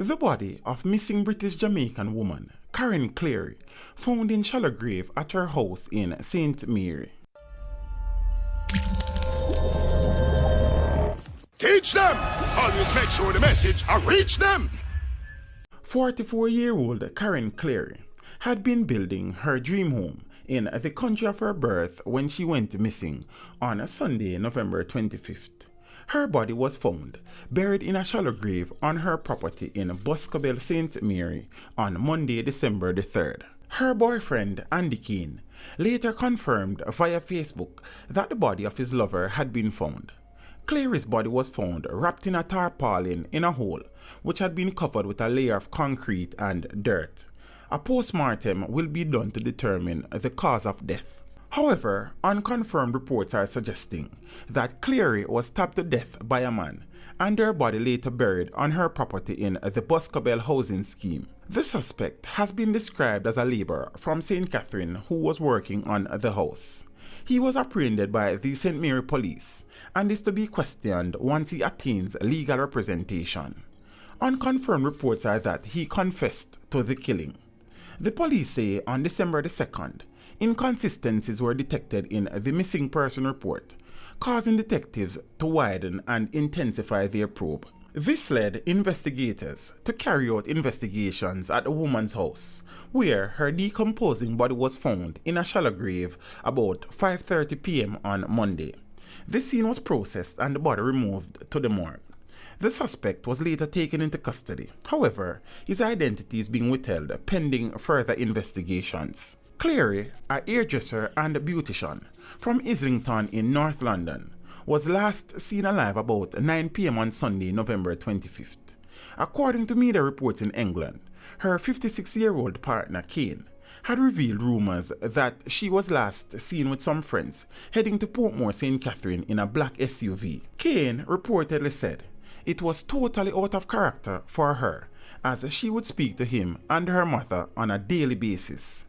The body of missing British-Jamaican woman Karen Cleary found in shallow grave at her house in St. Mary. Teach them! Always make sure the message reach them! 44-year-old Karen Cleary had been building her dream home in the country of her birth when she went missing on Sunday, November 25th. Her body was found buried in a shallow grave on her property in Boscobel, St. Mary on Monday, December the 3rd. Her boyfriend, Andy Kane, later confirmed via Facebook that the body of his lover had been found. Clary's body was found wrapped in a tarpaulin in a hole which had been covered with a layer of concrete and dirt. A post-mortem will be done to determine the cause of death. However, unconfirmed reports are suggesting that Cleary was stabbed to death by a man and her body later buried on her property in the Boscobel housing scheme. The suspect has been described as a labourer from St. Catherine who was working on the house. He was apprehended by the St. Mary police and is to be questioned once he attains legal representation. Unconfirmed reports are that he confessed to the killing. The police say on December the 2nd, inconsistencies were detected in the missing person report, causing detectives to widen and intensify their probe. This led investigators to carry out investigations at the woman's house, where her decomposing body was found in a shallow grave about 5:30 p.m. on Monday. The scene was processed and the body removed to the morgue. The suspect was later taken into custody. However, his identity is being withheld pending further investigations. Cleary, a hairdresser and beautician from Islington in North London, was last seen alive about 9 p.m. on Sunday, November 25th. According to media reports in England, her 56-year-old partner, Kane, had revealed rumours that she was last seen with some friends heading to Portmore St. Catherine in a black SUV. Kane reportedly said it was totally out of character for her, as she would speak to him and her mother on a daily basis.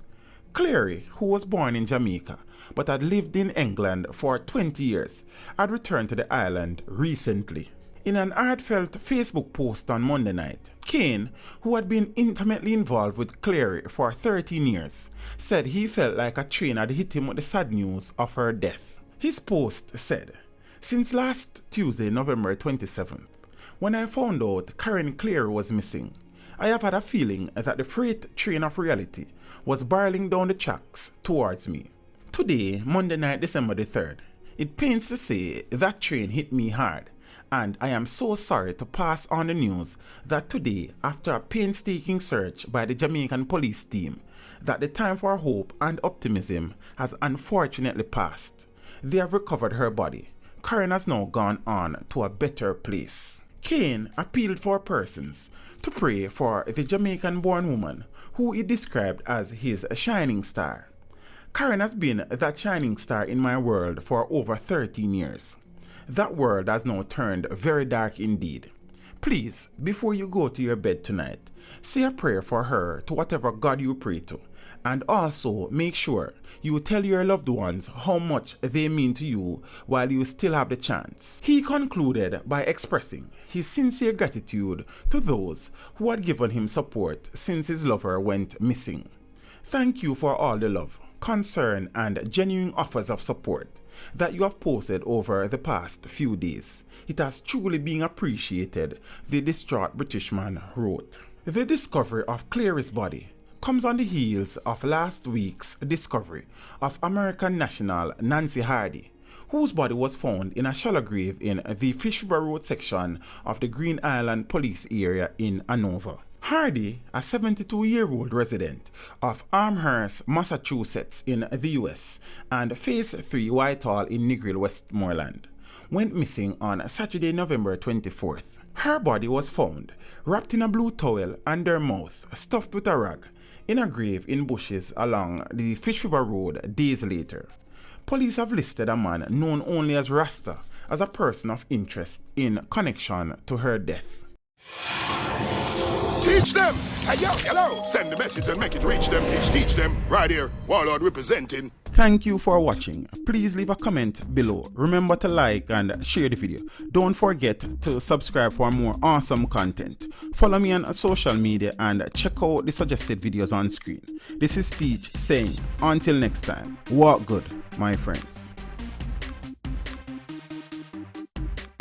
Cleary, who was born in Jamaica but had lived in England for 20 years, had returned to the island recently. In an heartfelt Facebook post on Monday night, Kane, who had been intimately involved with Cleary for 13 years, said he felt like a train had hit him with the sad news of her death. His post said, "Since last Tuesday, November 27th, when I found out Karen Cleary was missing, I have had a feeling that the freight train of reality was barreling down the tracks towards me. Today, Monday night, December the 3rd, it pains to say that train hit me hard, and I am so sorry to pass on the news that today, after a painstaking search by the Jamaican police team, that the time for hope and optimism has unfortunately passed. They have recovered her body. Karen has now gone on to a better place." Kane appealed for persons to pray for the Jamaican-born woman who he described as his shining star. "Karen has been that shining star in my world for over 13 years. That world has now turned very dark indeed. Please, before you go to your bed tonight, say a prayer for her to whatever God you pray to, and also make sure you tell your loved ones how much they mean to you while you still have the chance." He concluded by expressing his sincere gratitude to those who had given him support since his lover went missing. "Thank you for all the love, concern, and genuine offers of support that you have posted over the past few days. It has truly been appreciated," the distraught Britishman wrote. The discovery of Cleary's body comes on the heels of last week's discovery of American national Nancy Hardy, whose body was found in a shallow grave in the Fish River Road section of the Green Island police area in Hanover. Hardy, a 72-year-old resident of Amherst, Massachusetts in the US and Phase 3 Whitehall in Negril, Westmoreland, went missing on Saturday, November 24th. Her body was found wrapped in a blue towel and her mouth stuffed with a rag in a grave in bushes along the Fish River Road days later. Police have listed a man known only as Rasta as a person of interest in connection to her death. Teach them! Hey, yo, hello! Send the message and make it reach them. It's Teach them right here. Warlord representing. Thank you for watching. Please leave a comment below. Remember to like and share the video. Don't forget to subscribe for more awesome content. Follow me on social media and check out the suggested videos on screen. This is Teach saying, until next time, walk good, my friends.